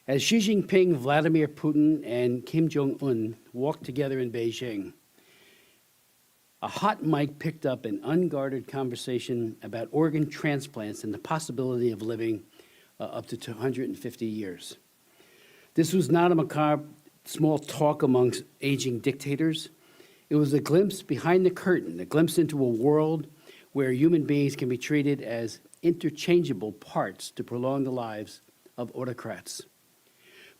As Xi Jinping, Vladimir Putin, and Kim Jong-un walked together in Beijing, a hot mic picked up an unguarded conversation about organ transplants and the possibility of living up to 250 years. This was not a macabre small talk amongst aging dictators. It was a glimpse behind the curtain, a glimpse into a world where human beings can be treated as interchangeable parts to prolong the lives of autocrats.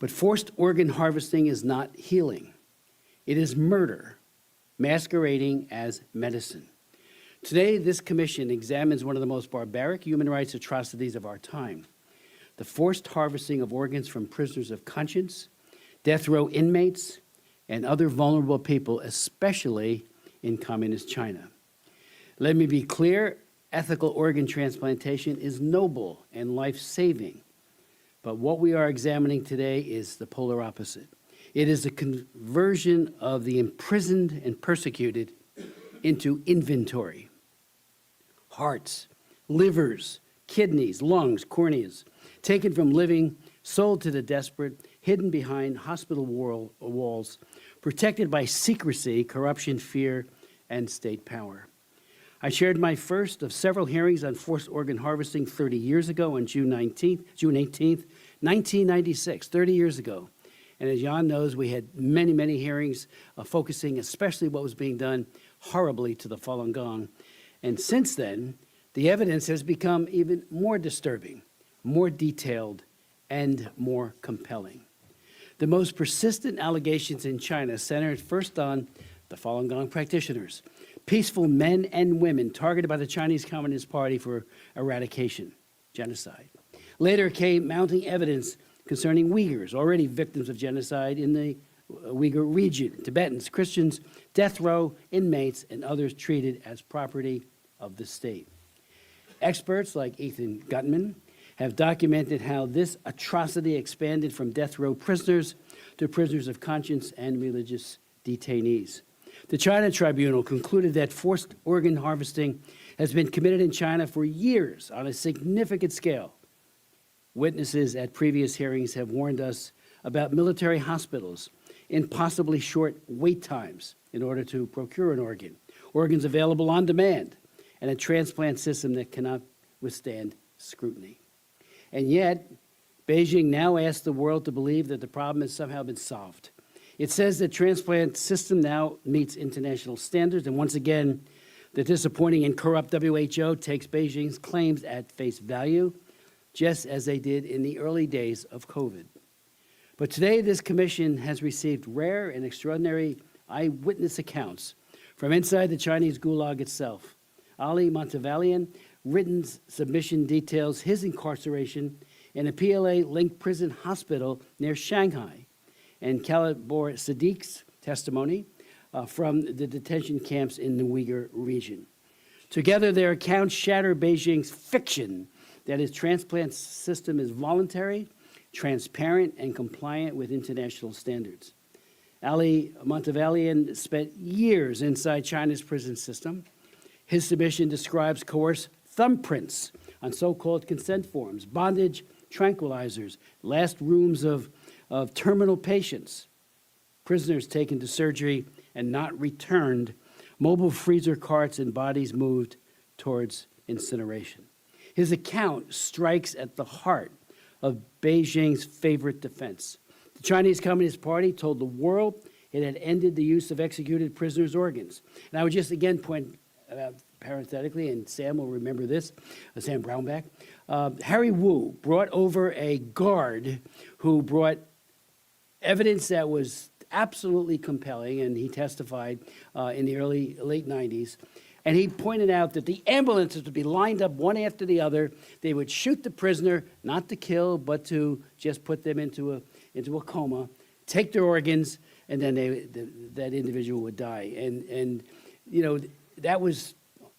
But forced organ harvesting is not healing. It is murder, masquerading as medicine. Today, this commission examines one of the most barbaric human rights atrocities of our time, the forced harvesting of organs from prisoners of conscience, death row inmates, and other vulnerable people, especially in communist China. Let me be clear, ethical organ transplantation is noble and life-saving. But what we are examining today is the polar opposite. It is the conversion of the imprisoned and persecuted into inventory. Hearts, livers, kidneys, lungs, corneas, taken from living, sold to the desperate, hidden behind hospital walls, protected by secrecy, corruption, fear, and state power. I shared my first of several hearings on forced organ harvesting 30 years ago on June 18th, 1996, 30 years ago. And as Jan knows, we had many, many hearings focusing especially what was being done horribly to the Falun Gong. And since then, the evidence has become even more disturbing, more detailed, and more compelling. The most persistent allegations in China centered first on the Falun Gong practitioners, peaceful men and women targeted by the Chinese Communist Party for eradication, genocide. Later came mounting evidence concerning Uyghurs, already victims of genocide in the Uyghur region, Tibetans, Christians, death row inmates, and others treated as property of the state. Experts like Ethan Gutman have documented how this atrocity expanded from death row prisoners to prisoners of conscience and religious detainees. The China Tribunal concluded that forced organ harvesting has been committed in China for years on a significant scale. Witnesses at previous hearings have warned us about military hospitals, impossibly short wait times in order to procure an organ, organs available on demand, and a transplant system that cannot withstand scrutiny. And yet, Beijing now asks the world to believe that the problem has somehow been solved. It says the transplant system now meets international standards, and once again, the disappointing and corrupt WHO takes Beijing's claims at face value, just as they did in the early days of COVID. But today, this commission has received rare and extraordinary eyewitness accounts from inside the Chinese gulag itself. Ali Montavalian written submission details his incarceration in a PLA-linked prison hospital near Shanghai, and Kalibor Sadiq's testimony from the detention camps in the Uyghur region. Together, their accounts shatter Beijing's fiction that its transplant system is voluntary, transparent, and compliant with international standards. Ali Montavalian spent years inside China's prison system. His submission describes coerced thumbprints on so-called consent forms, bondage tranquilizers, last rooms of terminal patients, prisoners taken to surgery and not returned, mobile freezer carts and bodies moved towards incineration. His account strikes at the heart of Beijing's favorite defense. The Chinese Communist Party told the world it had ended the use of executed prisoners' organs. And I would just again point out parenthetically, and Sam will remember this, Sam Brownback, Harry Wu brought over a guard who brought evidence that was absolutely compelling, and he testified in the late 90s. And he pointed out that the ambulances would be lined up one after the other. They would shoot the prisoner, not to kill, but to just put them into a coma, take their organs, and then that individual would die. And you know, that was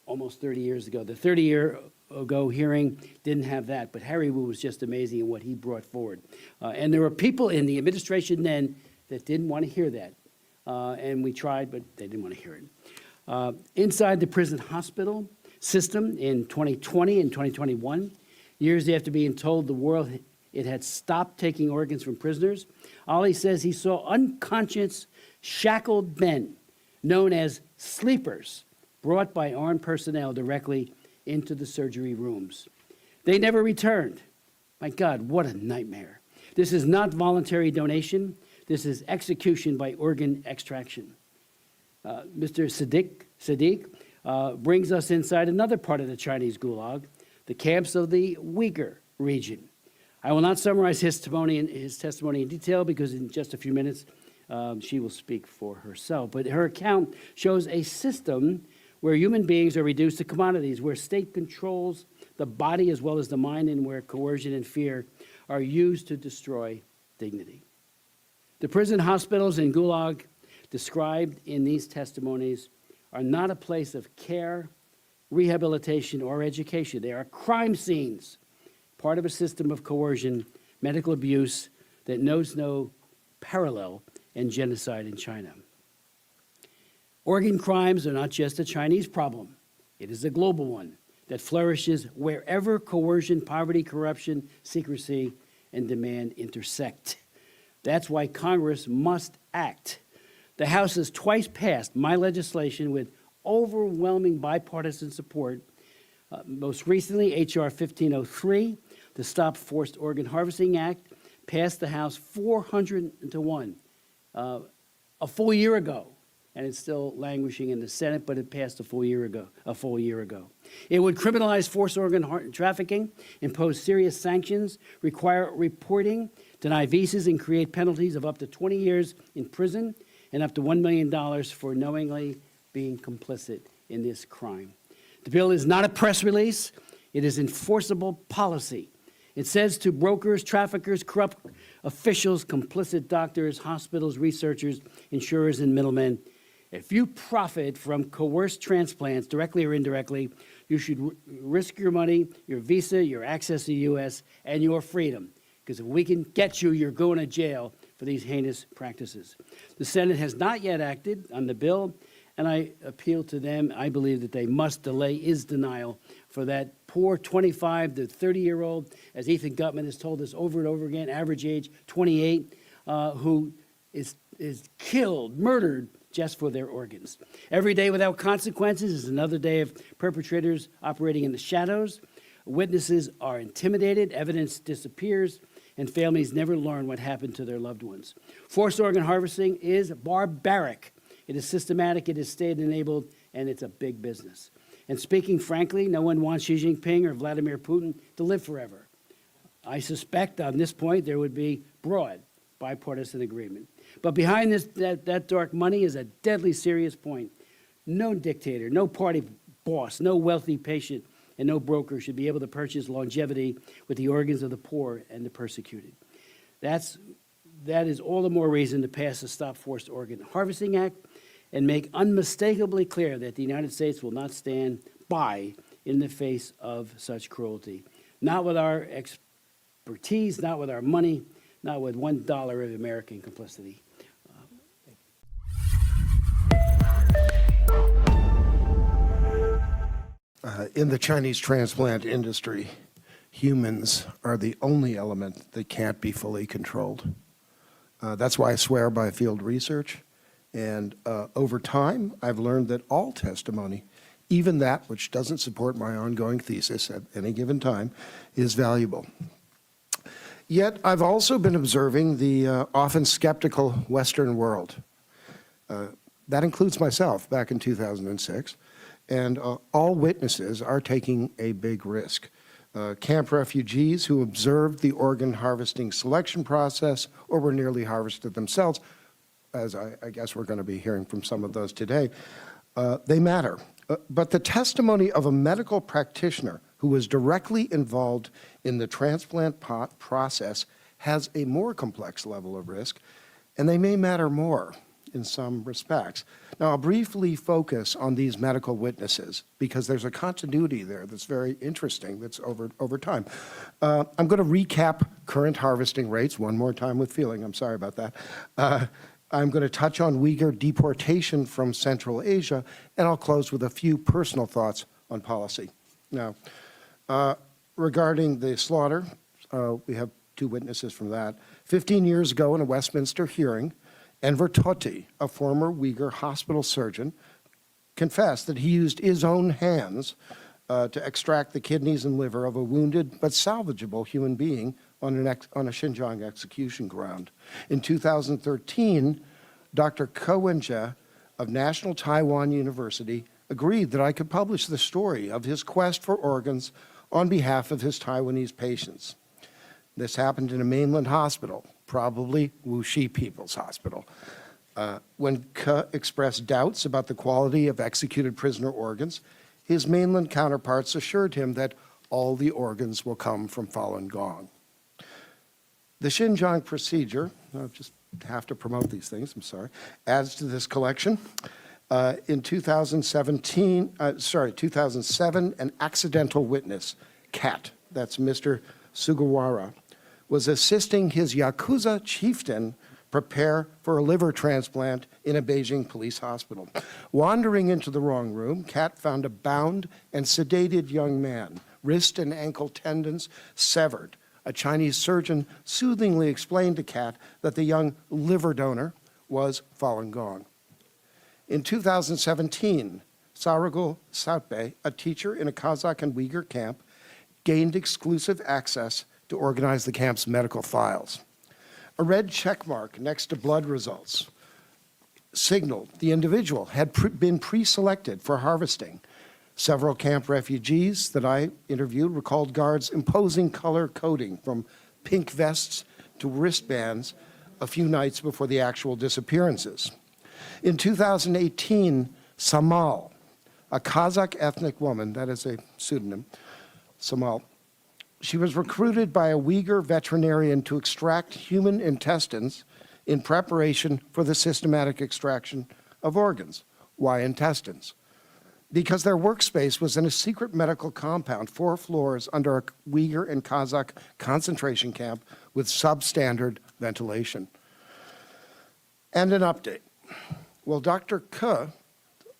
almost 30 years ago. The 30-year-ago hearing didn't have that, but Harry Wu was just amazing in what he brought forward. And there were people in the administration then that didn't want to hear that. And we tried, but they didn't want to hear it. Inside the prison hospital system in 2020 and 2021, years after being told the world it had stopped taking organs from prisoners. Ali says he saw unconscious, shackled men, known as sleepers, brought by armed personnel directly into the surgery rooms. They never returned. My God, what a nightmare. This is not voluntary donation. This is execution by organ extraction. Mr. Sadiq brings us inside another part of the Chinese Gulag, the camps of the Uyghur region. I will not summarize his testimony in detail because in just a few minutes she will speak for herself. But her account shows a system where human beings are reduced to commodities, where state controls the body as well as the mind, and where coercion and fear are used to destroy dignity. The prison hospitals in Gulag described in these testimonies are not a place of care, rehabilitation, or education. They are crime scenes, part of a system of coercion, medical abuse that knows no parallel in genocide in China. Organ crimes are not just a Chinese problem. It is a global one that flourishes wherever coercion, poverty, corruption, secrecy, and demand intersect. That's why Congress must act. The House has twice passed my legislation with overwhelming bipartisan support. Most recently, H.R. 1503, the Stop Forced Organ Harvesting Act, passed the House 400-1 a full year ago. And it's still languishing in the Senate, but it passed a full year ago. It would criminalize forced organ trafficking, impose serious sanctions, require reporting, deny visas, and create penalties of up to 20 years in prison and up to $1 million for knowingly being complicit in this crime. The bill is not a press release. It is enforceable policy. It says to brokers, traffickers, corrupt officials, complicit doctors, hospitals, researchers, insurers, and middlemen, if you profit from coerced transplants, directly or indirectly, you should risk your money, your visa, your access to the U.S., and your freedom. Because if we can get you, you're going to jail for these heinous practices. The Senate has not yet acted on the bill, and I appeal to them. I believe that they must delay is denial for that poor 25 to 30-year-old, as Ethan Gutman has told us over and over again, average age 28, who is killed, murdered, just for their organs. Every day without consequences is another day of perpetrators operating in the shadows. Witnesses are intimidated, evidence disappears, and families never learn what happened to their loved ones. Forced organ harvesting is barbaric. It is systematic, it is state-enabled, and it's a big business. And speaking frankly, no one wants Xi Jinping or Vladimir Putin to live forever. I suspect on this point there would be broad bipartisan agreement. But behind that dark money is a deadly serious point. No dictator, no party boss, no wealthy patient, and no broker should be able to purchase longevity with the organs of the poor and the persecuted. That is all the more reason to pass the Stop Forced Organ Harvesting Act and make unmistakably clear that the United States will not stand by in the face of such cruelty. Not with our expertise, not with our money, not with $1 of American complicity. In the Chinese transplant industry, humans are the only element that can't be fully controlled. That's why I swear by field research. And over time, I've learned that all testimony, even that which doesn't support my ongoing thesis at any given time, is valuable. Yet, I've also been observing the often skeptical Western world. That includes myself back in 2006. And all witnesses are taking a big risk. Camp refugees who observed the organ harvesting selection process or were nearly harvested themselves, as I guess we're going to be hearing from some of those today, they matter. But the testimony of a medical practitioner who was directly involved in the transplant process has a more complex level of risk, and they may matter more in some respects. Now, I'll briefly focus on these medical witnesses because there's a continuity there that's very interesting that's over time. I'm going to recap current harvesting rates one more time with feeling. I'm sorry about that. I'm going to touch on Uyghur deportation from Central Asia, and I'll close with a few personal thoughts on policy. Now, regarding the slaughter, we have two witnesses from that. 15 years ago in a Westminster hearing, Enver Tohti, a former Uyghur hospital surgeon, confessed that he used his own hands to extract the kidneys and liver of a wounded but salvageable human being on a Xinjiang execution ground. In 2013, Dr. Ke Wen-je of National Taiwan University agreed that I could publish the story of his quest for organs on behalf of his Taiwanese patients. This happened in a mainland hospital, probably Wuxi People's Hospital. When Ke expressed doubts about the quality of executed prisoner organs, his mainland counterparts assured him that all the organs will come from Falun Gong. The Xinjiang procedure, I just have to promote these things, I'm sorry, adds to this collection. In 2007, an accidental witness, Kat, that's Mr. Sugawara, was assisting his Yakuza chieftain prepare for a liver transplant in a Beijing police hospital. Wandering into the wrong room, Kat found a bound and sedated young man, wrist and ankle tendons severed. A Chinese surgeon soothingly explained to Kat that the young liver donor was Falun Gong. In 2017, Saragul Satbe, a teacher in a Kazakh and Uyghur camp, gained exclusive access to organize the camp's medical files. A red check mark next to blood results signaled the individual had been pre-selected for harvesting. Several camp refugees that I interviewed recalled guards imposing color coding from pink vests to wristbands a few nights before the actual disappearances. In 2018, Samal, a Kazakh ethnic woman, that is a pseudonym, Samal, she was recruited by a Uyghur veterinarian to extract human intestines in preparation for the systematic extraction of organs. Why intestines? Because their workspace was in a secret medical compound 4 floors under a Uyghur and Kazakh concentration camp with substandard ventilation. And an update. Well, Dr. Ke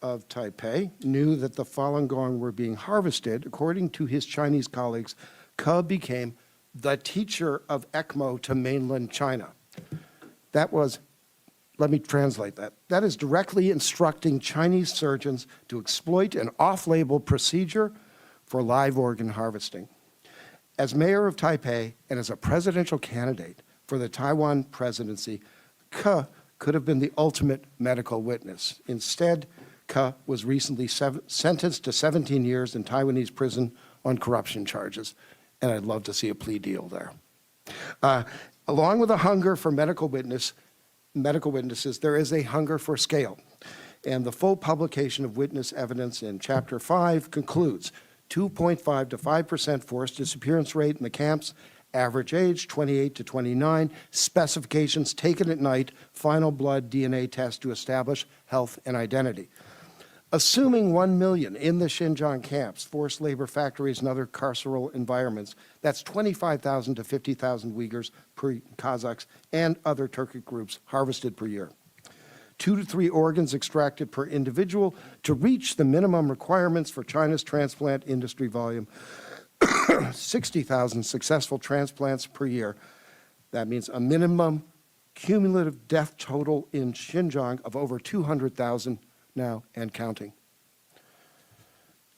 of Taipei knew that the Falun Gong were being harvested. According to his Chinese colleagues, Ke became the teacher of ECMO to mainland China. That was, let me translate that. That is directly instructing Chinese surgeons to exploit an off-label procedure for live organ harvesting. As mayor of Taipei and as a presidential candidate for the Taiwan presidency, Ke could have been the ultimate medical witness. Instead, Ke was recently sentenced to 17 years in Taiwanese prison on corruption charges, and I'd love to see a plea deal there. Along with a hunger for medical witnesses, there is a hunger for scale. And the full publication of witness evidence in Chapter 5 concludes 2.5 to 5% forced disappearance rate in the camps, average age 28 to 29, specifications taken at night, final blood DNA test to establish health and identity. Assuming 1 million in the Xinjiang camps, forced labor factories, and other carceral environments, that's 25,000 to 50,000 Uyghurs, Kazakhs, and other Turkic groups harvested per year. 2 to 3 organs extracted per individual to reach the minimum requirements for China's transplant industry volume. 60,000 successful transplants per year. That means a minimum cumulative death total in Xinjiang of over 200,000 now and counting.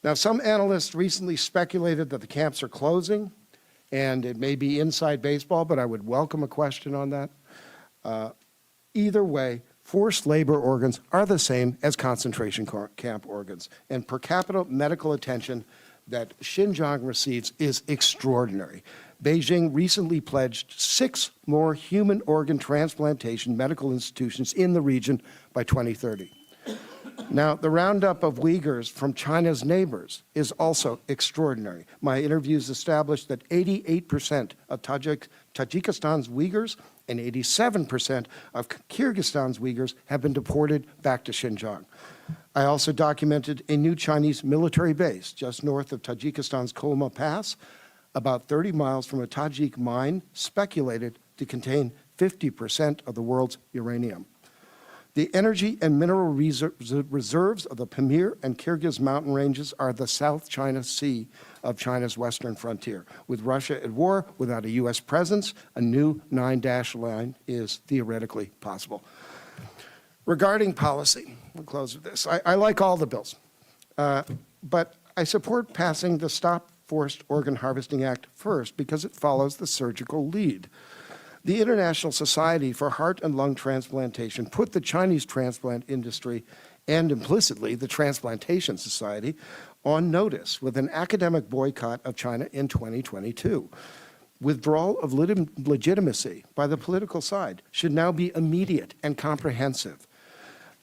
Now, some analysts recently speculated that the camps are closing, and it may be inside baseball, but I would welcome a question on that. Either way, forced labor organs are the same as concentration camp organs, and per capita medical attention that Xinjiang receives is extraordinary. Beijing recently pledged 6 more human organ transplantation medical institutions in the region by 2030. Now, the roundup of Uyghurs from China's neighbors is also extraordinary. My interviews established that 88% of Tajikistan's Uyghurs and 87% of Kyrgyzstan's Uyghurs have been deported back to Xinjiang. I also documented a new Chinese military base just north of Tajikistan's Kolma Pass, about 30 miles from a Tajik mine speculated to contain 50% of the world's uranium. The energy and mineral reserves of the Pamir and Kyrgyz mountain ranges are the South China Sea of China's western frontier. With Russia at war, without a U.S. presence, a new 9-dash line is theoretically possible. Regarding policy, we'll close with this. I like all the bills, but I support passing the Stop Forced Organ Harvesting Act first because it follows the surgical lead. The International Society for Heart and Lung Transplantation put the Chinese transplant industry and implicitly the Transplantation Society on notice with an academic boycott of China in 2022. Withdrawal of legitimacy by the political side should now be immediate and comprehensive.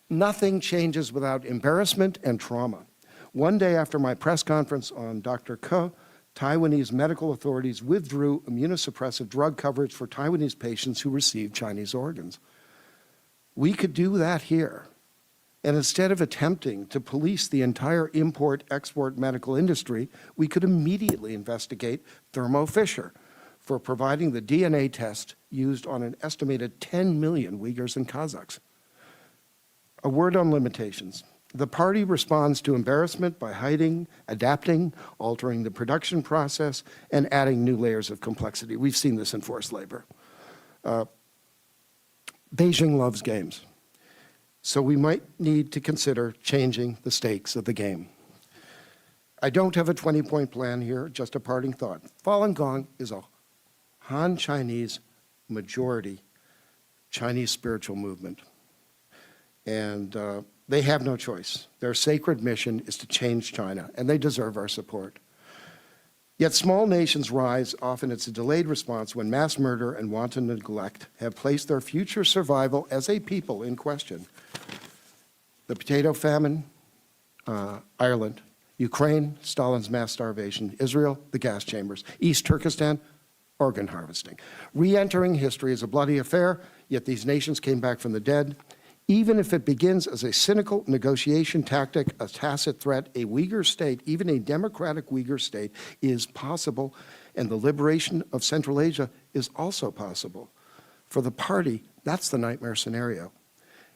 Nothing changes without embarrassment and trauma. One day after my press conference on Dr. Ke, Taiwanese medical authorities withdrew immunosuppressive drug coverage for Taiwanese patients who received Chinese organs. We could do that here. And instead of attempting to police the entire import-export medical industry, we could immediately investigate Thermo Fisher for providing the DNA test used on an estimated 10 million Uyghurs and Kazakhs. A word on limitations. The party responds to embarrassment by hiding, adapting, altering the production process, and adding new layers of complexity. We've seen this in forced labor. Beijing loves games, so we might need to consider changing the stakes of the game. I don't have a 20-point plan here, just a parting thought. Falun Gong is a Han Chinese majority Chinese spiritual movement. And they have no choice. Their sacred mission is to change China, and they deserve our support. Yet small nations rise. Often it's a delayed response when mass murder and wanton neglect have placed their future survival as a people in question. The potato famine, Ireland, Ukraine, Stalin's mass starvation, Israel, the gas chambers, East Turkestan, organ harvesting. Re-entering history is a bloody affair, yet these nations came back from the dead. Even if it begins as a cynical negotiation tactic, a tacit threat, a Uyghur state, even a democratic Uyghur state, is possible, and the liberation of Central Asia is also possible. For the party, that's the nightmare scenario.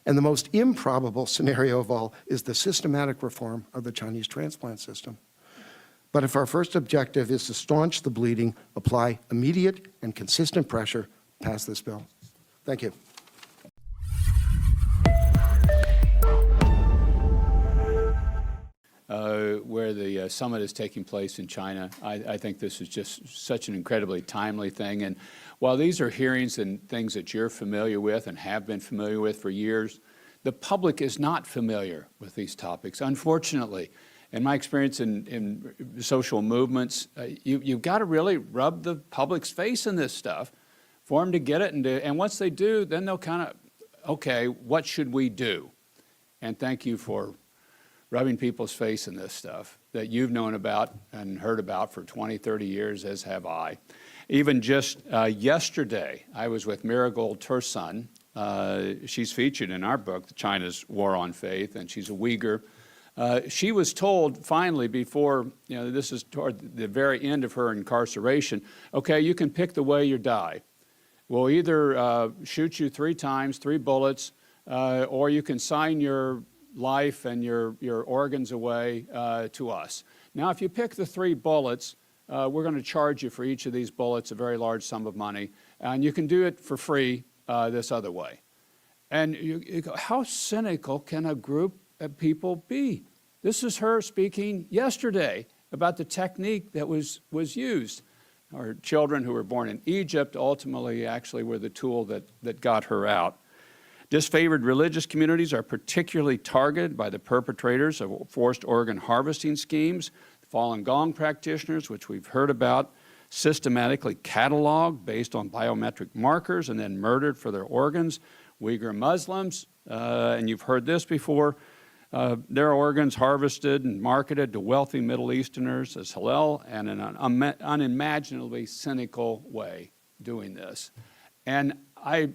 And the most improbable scenario of all is the systematic reform of the Chinese transplant system. But if our first objective is to staunch the bleeding, apply immediate and consistent pressure, pass this bill. Thank you. Where the summit is taking place in China. I think this is just such an incredibly timely thing. And while these are hearings and things that you're familiar with and have been familiar with for years, the public is not familiar with these topics, unfortunately. In my experience in social movements, you've got to really rub the public's face in this stuff for them to get it. And once they do, then they'll kind of, okay, what should we do? And thank you for rubbing people's face in this stuff that you've known about and heard about for 20, 30 years, as have I. Even just yesterday, I was with Marigold Tursun. She's featured in our book, China's War on Faith, and she's a Uyghur. She was told finally before, this is toward the very end of her incarceration, okay, you can pick the way you die. We'll either shoot you 3 times, 3 bullets, or you can sign your life and your organs away to us. Now, if you pick the 3 bullets, we're going to charge you for each of these bullets a very large sum of money, and you can do it for free this other way. And you go, how cynical can a group of people be? This is her speaking yesterday about the technique that was used. Our children who were born in Egypt ultimately actually were the tool that got her out. Disfavored religious communities are particularly targeted by the perpetrators of forced organ harvesting schemes. Falun Gong practitioners, which we've heard about, systematically cataloged based on biometric markers and then murdered for their organs. Uyghur Muslims, and you've heard this before, their organs harvested and marketed to wealthy Middle Easterners as halal, and in an unimaginably cynical way doing this. And I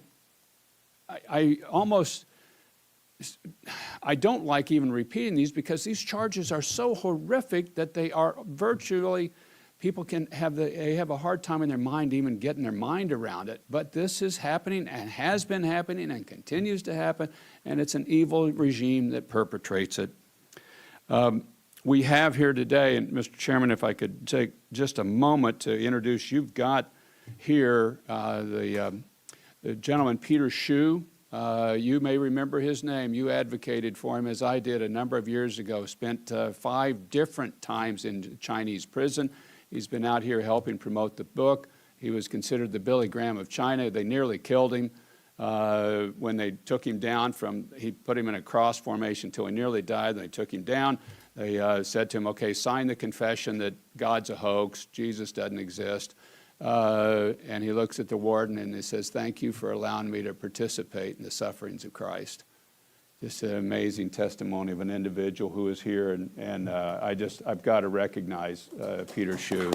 don't like even repeating these because these charges are so horrific that they are virtually people they have a hard time in their mind even getting their mind around it. But this is happening and has been happening and continues to happen, and it's an evil regime that perpetrates it. We have here today, and Mr. Chairman, if I could take just a moment to introduce, you've got here the gentleman Peter Hsu. You may remember his name. You advocated for him, as I did a number of years ago, spent 5 different times in Chinese prison. He's been out here helping promote the book. He was considered the Billy Graham of China. They nearly killed him when they took him down he put him in a cross formation until he nearly died. They took him down. They said to him, okay, sign the confession that God's a hoax, Jesus doesn't exist. And he looks at the warden and he says, thank you for allowing me to participate in the sufferings of Christ. Just an amazing testimony of an individual who is here, and I've got to recognize Peter Hsu.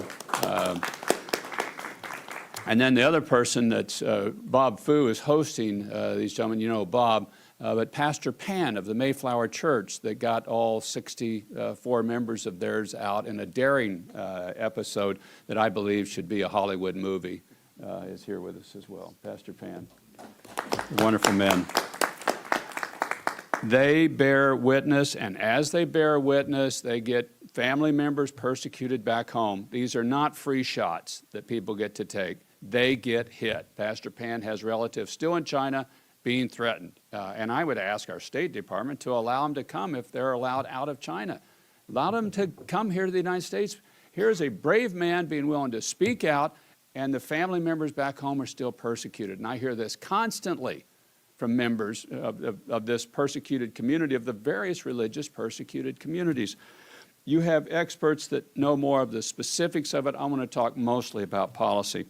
And then the other person that's Bob Fu is hosting these gentlemen. You know Bob, but Pastor Pan of the Mayflower Church that got all 64 members of theirs out in a daring episode that I believe should be a Hollywood movie is here with us as well. Pastor Pan, wonderful men. They bear witness, and as they bear witness, they get family members persecuted back home. These are not free shots that people get to take. They get hit. Pastor Pan has relatives still in China being threatened. And I would ask our State Department to allow them to come if they're allowed out of China. Allow them to come here to the United States. Here's a brave man being willing to speak out, and the family members back home are still persecuted. And I hear this constantly from members of this persecuted community, of the various religious persecuted communities. You have experts that know more of the specifics of it. I want to talk mostly about policy.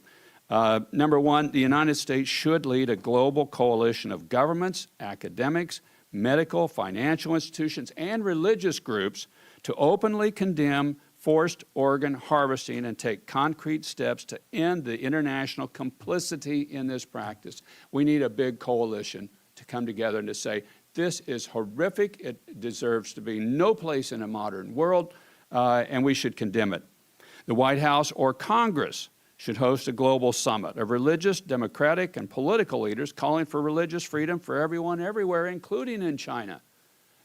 Number one, the United States should lead a global coalition of governments, academics, medical, financial institutions, and religious groups to openly condemn forced organ harvesting and take concrete steps to end the international complicity in this practice. We need a big coalition to come together and to say, this is horrific, it deserves to be no place in a modern world, and we should condemn it. The White House or Congress should host a global summit of religious, democratic, and political leaders calling for religious freedom for everyone everywhere, including in China.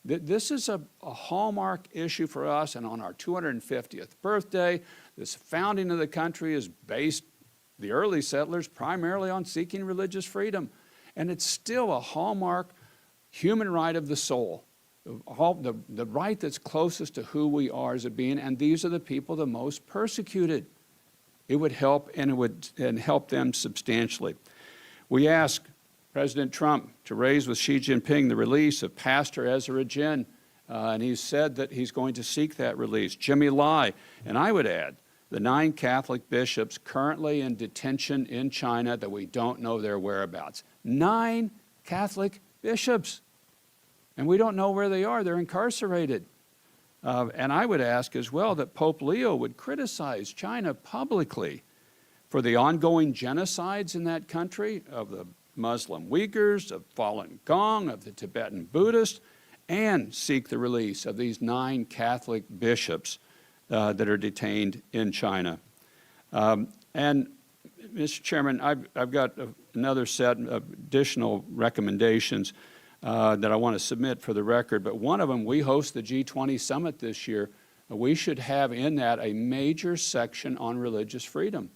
This is a hallmark issue for us, and on our 250th birthday, this founding of the country is based, the early settlers, primarily on seeking religious freedom. And it's still a hallmark human right of the soul, the right that's closest to who we are as a being, and these are the people the most persecuted. It would help, and it would help them substantially. We ask President Trump to raise with Xi Jinping the release of Pastor Ezra Jin, and he's said that he's going to seek that release. Jimmy Lai, and I would add, the 9 Catholic bishops currently in detention in China that we don't know their whereabouts. 9 Catholic bishops, and we don't know where they are. They're incarcerated. And I would ask as well that Pope Leo would criticize China publicly for the ongoing genocides in that country of the Muslim Uyghurs, of Falun Gong, of the Tibetan Buddhists, and seek the release of these 9 Catholic bishops that are detained in China. And, Mr. Chairman, I've got another set of additional recommendations that I want to submit for the record, but one of them, we host the G20 summit this year. We should have in that a major section on religious freedom.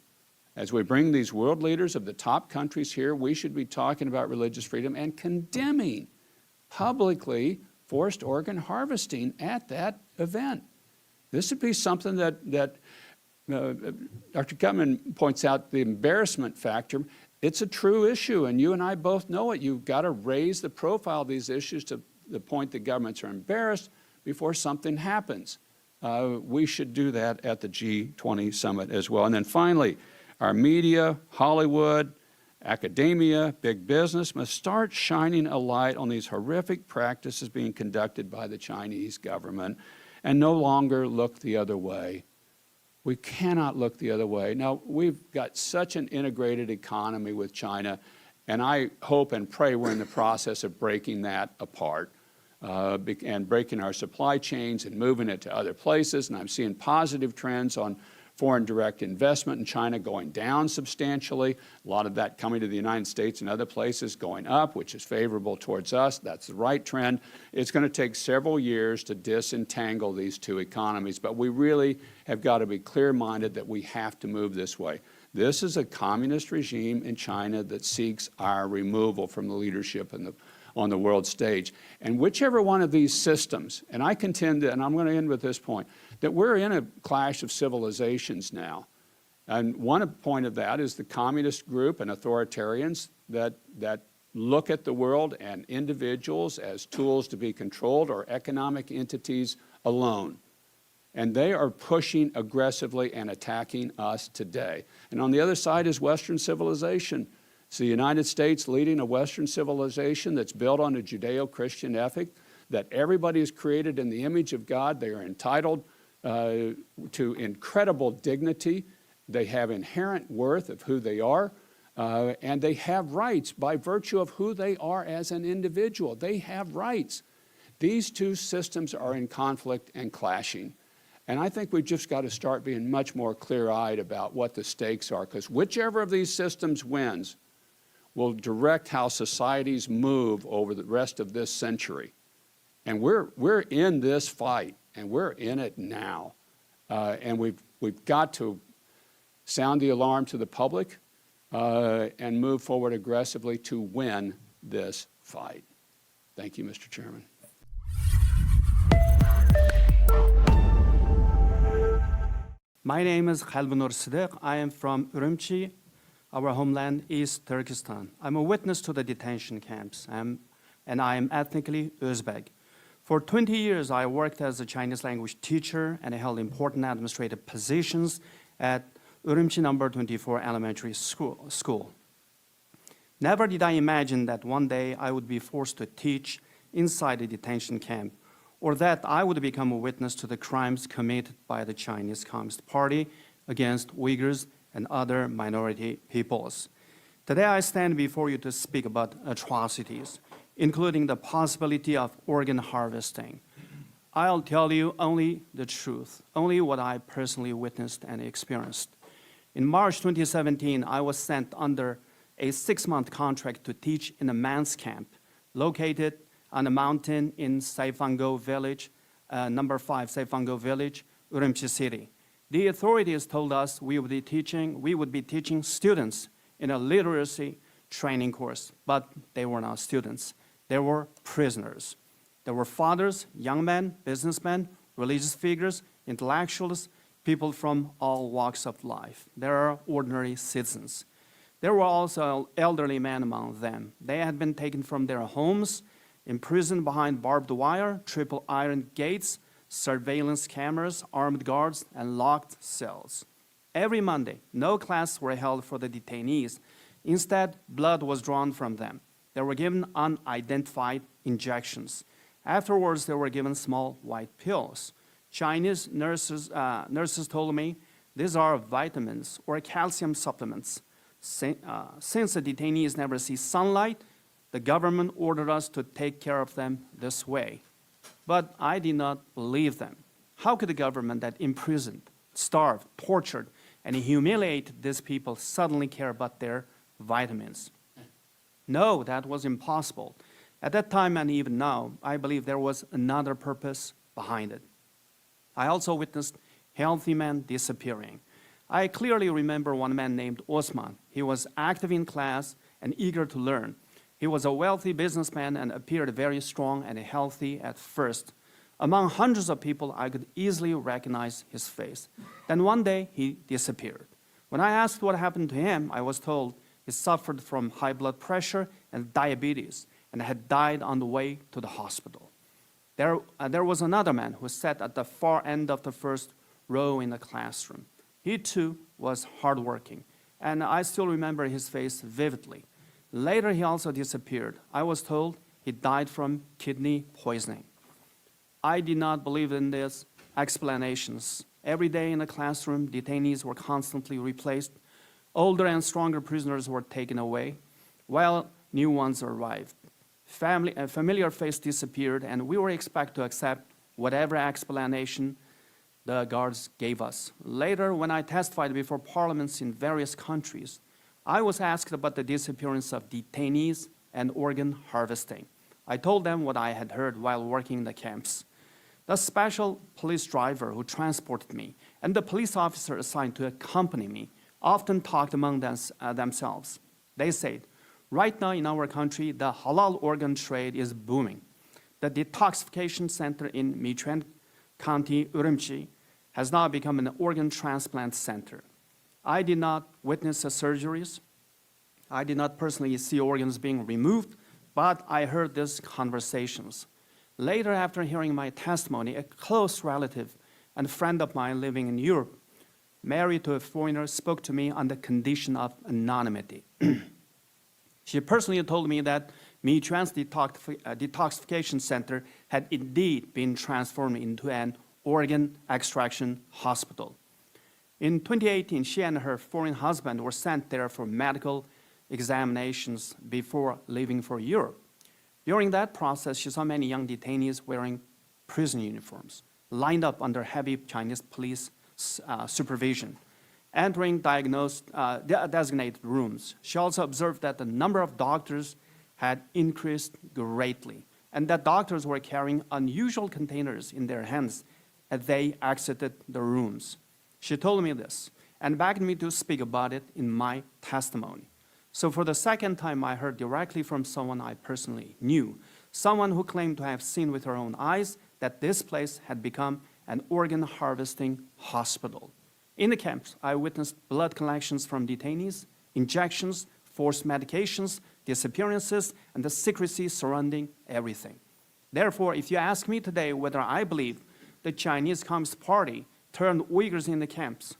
As we bring these world leaders of the top countries here, we should be talking about religious freedom and condemning publicly forced organ harvesting at that event. This would be something that Dr. Gutman points out, the embarrassment factor. It's a true issue, and you and I both know it. You've got to raise the profile of these issues to the point that governments are embarrassed before something happens. We should do that at the G20 summit as well. And then finally, our media, Hollywood, academia, big business must start shining a light on these horrific practices being conducted by the Chinese government and no longer look the other way. We cannot look the other way. Now, we've got such an integrated economy with China, and I hope and pray we're in the process of breaking that apart and breaking our supply chains and moving it to other places. And I'm seeing positive trends on foreign direct investment in China going down substantially, a lot of that coming to the United States and other places going up, which is favorable towards us. That's the right trend. It's going to take several years to disentangle these two economies, but we really have got to be clear-minded that we have to move this way. This is a communist regime in China that seeks our removal from the leadership on the world stage. And whichever one of these systems, and I contend that, and I'm going to end with this point, that we're in a clash of civilizations now. And one point of that is the communist group and authoritarians that look at the world and individuals as tools to be controlled or economic entities alone. And they are pushing aggressively and attacking us today. And on the other side is Western civilization. It's the United States leading a Western civilization that's built on a Judeo-Christian ethic, that everybody is created in the image of God. They are entitled to incredible dignity. They have inherent worth of who they are, and they have rights by virtue of who they are as an individual. They have rights. These two systems are in conflict and clashing. And I think we've just got to start being much more clear-eyed about what the stakes are, because whichever of these systems wins will direct how societies move over the rest of this century. And we're in this fight, and we're in it now. And we've got to sound the alarm to the public and move forward aggressively to win this fight. Thank you, Mr. Chairman. My name is Khalbunur Siddiq. I am from Urumqi. Our homeland is Turkestan. I'm a witness to the detention camps, and I am ethnically Uzbek. For 20 years, I worked as a Chinese language teacher and I held important administrative positions at Urumqi No. 24 Elementary School. Never did I imagine that one day I would be forced to teach inside a detention camp, or that I would become a witness to the crimes committed by the Chinese Communist Party against Uyghurs and other minority peoples. Today I stand before you to speak about atrocities, including the possibility of organ harvesting. I'll tell you only the truth, only what I personally witnessed and experienced. In March 2017, I was sent under a 6-month contract to teach in a man's camp located on a mountain in Saifango Village, number 5 Saifango Village, Urumqi City. The authorities told us we would be teaching students in a literacy training course, but they were not students. They were prisoners. There were fathers, young men, businessmen, religious figures, intellectuals, people from all walks of life. There are ordinary citizens. There were also elderly men among them. They had been taken from their homes, imprisoned behind barbed wire, triple iron gates, surveillance cameras, armed guards, and locked cells. Every Monday, no classes were held for the detainees. Instead, blood was drawn from them. They were given unidentified injections. Afterwards, they were given small white pills. Chinese nurses told me these are vitamins or calcium supplements. Since the detainees never see sunlight, the government ordered us to take care of them this way. But I did not believe them. How could the government that imprisoned, starved, tortured, and humiliated these people suddenly care about their vitamins? No, that was impossible. At that time and even now, I believe there was another purpose behind it. I also witnessed healthy men disappearing. I clearly remember one man named Osman. He was active in class and eager to learn. He was a wealthy businessman and appeared very strong and healthy at first. Among hundreds of people, I could easily recognize his face. Then one day, he disappeared. When I asked what happened to him, I was told he suffered from high blood pressure and diabetes and had died on the way to the hospital. There was another man who sat at the far end of the first row in the classroom. He too was hardworking, and I still remember his face vividly. Later, he also disappeared. I was told he died from kidney poisoning. I did not believe in these explanations. Every day in the classroom, detainees were constantly replaced. Older and stronger prisoners were taken away, while new ones arrived. A familiar face disappeared, and we were expected to accept whatever explanation the guards gave us. Later, when I testified before parliaments in various countries, I was asked about the disappearance of detainees and organ harvesting. I told them what I had heard while working in the camps. The special police driver who transported me and the police officer assigned to accompany me often talked among themselves. They said, right now in our country, the halal organ trade is booming. The detoxification center in Michuan County, Urumqi, has now become an organ transplant center. I did not witness the surgeries. I did not personally see organs being removed, but I heard these conversations. Later, after hearing my testimony, a close relative and friend of mine living in Europe, married to a foreigner, spoke to me on the condition of anonymity. She personally told me that Michuan's detoxification center had indeed been transformed into an organ extraction hospital. In 2018, she and her foreign husband were sent there for medical examinations before leaving for Europe. During that process, she saw many young detainees wearing prison uniforms, lined up under heavy Chinese police supervision, entering designated rooms. She also observed that the number of doctors had increased greatly, and that doctors were carrying unusual containers in their hands as they exited the rooms. She told me this and begged me to speak about it in my testimony. So for the second time, I heard directly from someone I personally knew, someone who claimed to have seen with her own eyes that this place had become an organ harvesting hospital. In the camps, I witnessed blood collections from detainees, injections, forced medications, disappearances, and the secrecy surrounding everything. Therefore, if you ask me today whether I believe the Chinese Communist Party turned Uyghurs in the camps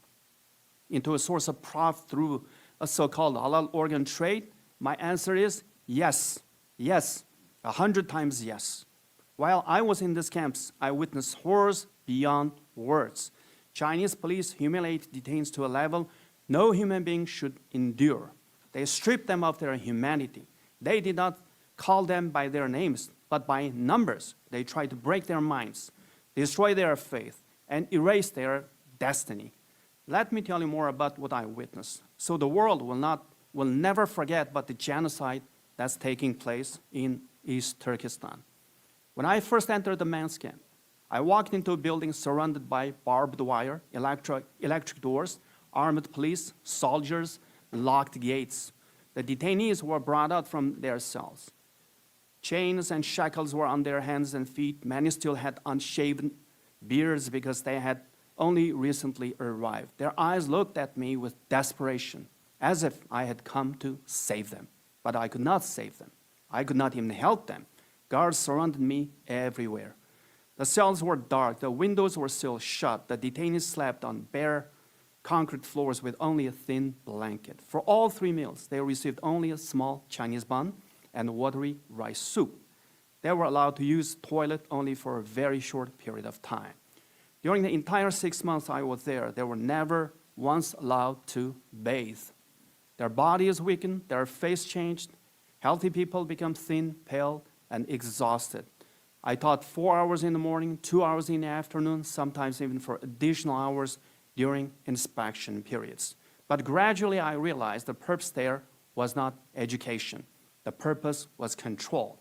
into a source of profit through a so-called halal organ trade, my answer is yes, yes, 100 times yes. While I was in these camps, I witnessed horrors beyond words. Chinese police humiliate detainees to a level no human being should endure. They stripped them of their humanity. They did not call them by their names, but by numbers. They tried to break their minds, destroy their faith, and erase their destiny. Let me tell you more about what I witnessed, so the world will never forget about the genocide that's taking place in East Turkestan. When I first entered the men's camp, I walked into a building surrounded by barbed wire, electric doors, armed police, soldiers, locked gates. The detainees were brought out from their cells. Chains and shackles were on their hands and feet. Many still had unshaven beards because they had only recently arrived. Their eyes looked at me with desperation, as if I had come to save them. But I could not save them. I could not even help them. Guards surrounded me everywhere. The cells were dark. The windows were still shut. The detainees slept on bare concrete floors with only a thin blanket. For all 3 meals, they received only a small Chinese bun and watery rice soup. They were allowed to use the toilet only for a very short period of time. During the entire 6 months I was there, they were never once allowed to bathe. Their bodies weakened, their face changed. Healthy people become thin, pale, and exhausted. I taught 4 hours in the morning, 2 hours in the afternoon, sometimes even for additional hours during inspection periods. But gradually I realized the purpose there was not education. The purpose was control.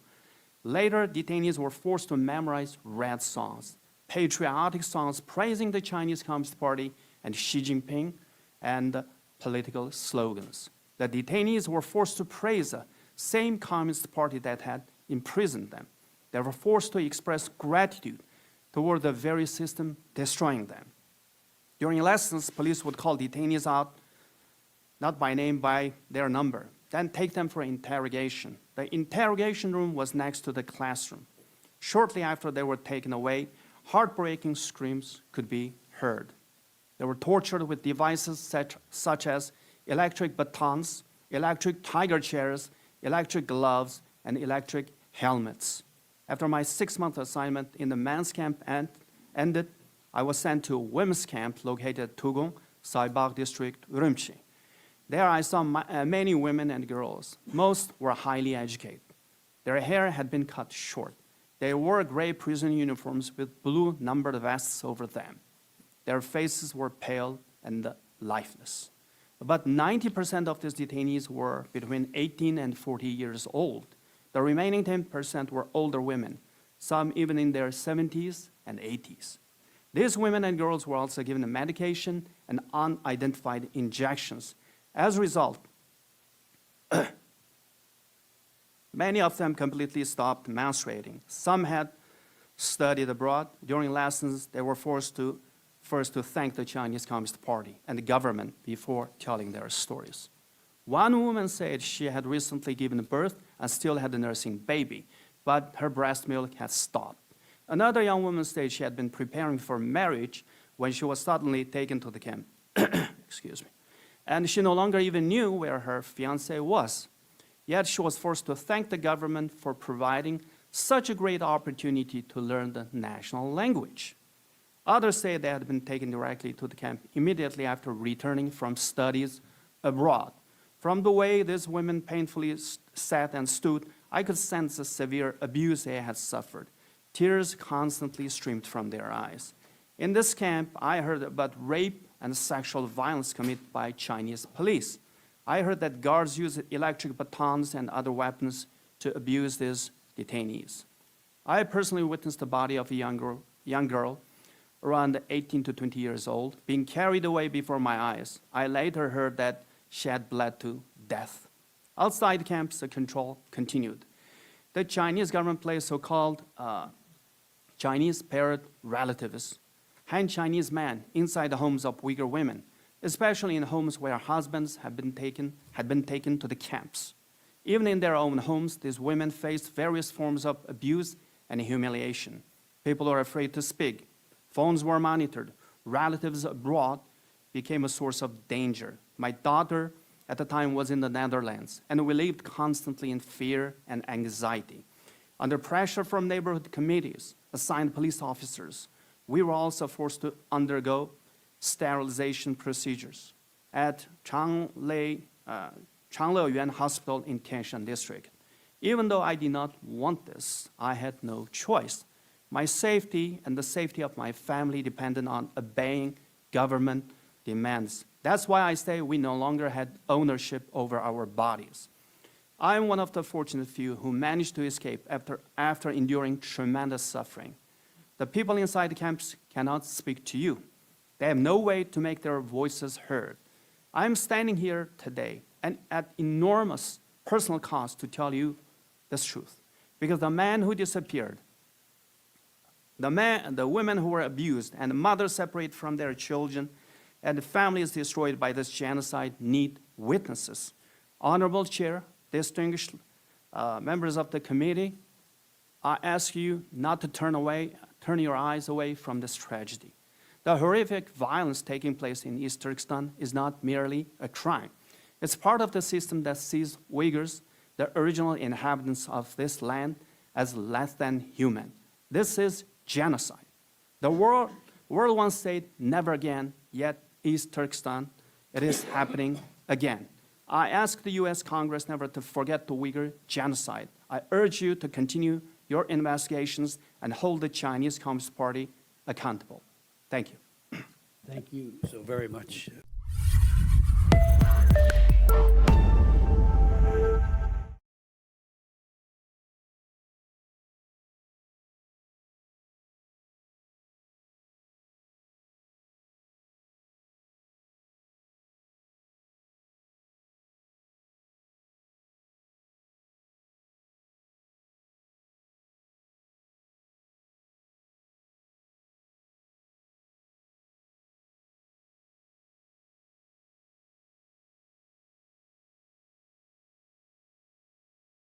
Later, detainees were forced to memorize red songs, patriotic songs praising the Chinese Communist Party and Xi Jinping, and political slogans. The detainees were forced to praise the same Communist Party that had imprisoned them. They were forced to express gratitude toward the very system destroying them. During lessons, police would call detainees out, not by name, by their number, then take them for interrogation. The interrogation room was next to the classroom. Shortly after they were taken away, heartbreaking screams could be heard. They were tortured with devices such as electric batons, electric tiger chairs, electric gloves, and electric helmets. After my 6-month assignment in the men's camp ended, I was sent to a women's camp located at Tugong, Saibak District, Urumqi. There I saw many women and girls. Most were highly educated. Their hair had been cut short. They wore gray prison uniforms with blue numbered vests over them. Their faces were pale and lifeless. About 90% of these detainees were between 18 and 40 years old. The remaining 10% were older women, some even in their 70s and 80s. These women and girls were also given medication and unidentified injections. As a result, many of them completely stopped menstruating. Some had studied abroad. During lessons, they were forced to first to thank the Chinese Communist Party and the government before telling their stories. One woman said she had recently given birth and still had a nursing baby, but her breast milk had stopped. Another young woman said she had been preparing for marriage when she was suddenly taken to the camp. Excuse me. And she no longer even knew where her fiancé was. Yet she was forced to thank the government for providing such a great opportunity to learn the national language. Others say they had been taken directly to the camp immediately after returning from studies abroad. From the way these women painfully sat and stood, I could sense the severe abuse they had suffered. Tears constantly streamed from their eyes. In this camp, I heard about rape and sexual violence committed by Chinese police. I heard that guards use electric batons and other weapons to abuse these detainees. I personally witnessed the body of a young girl around 18 to 20 years old, being carried away before my eyes. I later heard that she had bled to death. Outside camps, the control continued. The Chinese government placed so-called Chinese parent relatives, Han Chinese men inside the homes of Uyghur women, especially in homes where husbands had been taken to the camps. Even in their own homes, these women faced various forms of abuse and humiliation. People were afraid to speak. Phones were monitored. Relatives abroad became a source of danger. My daughter at the time was in the Netherlands, and we lived constantly in fear and anxiety. Under pressure from neighborhood committees, assigned police officers, we were also forced to undergo sterilization procedures at Changleyuan Hospital in Tianshan District. Even though I did not want this, I had no choice. My safety and the safety of my family depended on obeying government demands. That's why I say we no longer had ownership over our bodies. I am one of the fortunate few who managed to escape after enduring tremendous suffering. The people inside the camps cannot speak to you. They have no way to make their voices heard. I am standing here today and at enormous personal cost to tell you this truth. Because the man who disappeared, the women who were abused, and the mothers separated from their children, and the families destroyed by this genocide need witnesses. Honorable Chair, distinguished members of the committee, I ask you not to turn your eyes away from this tragedy. The horrific violence taking place in East Turkestan is not merely a crime. It's part of the system that sees Uyghurs, the original inhabitants of this land, as less than human. This is genocide. The world once said never again, yet East Turkestan, it is happening again. I ask the U.S. Congress never to forget the Uyghur genocide. I urge you to continue your investigations and hold the Chinese Communist Party accountable. Thank you. Thank you so very much,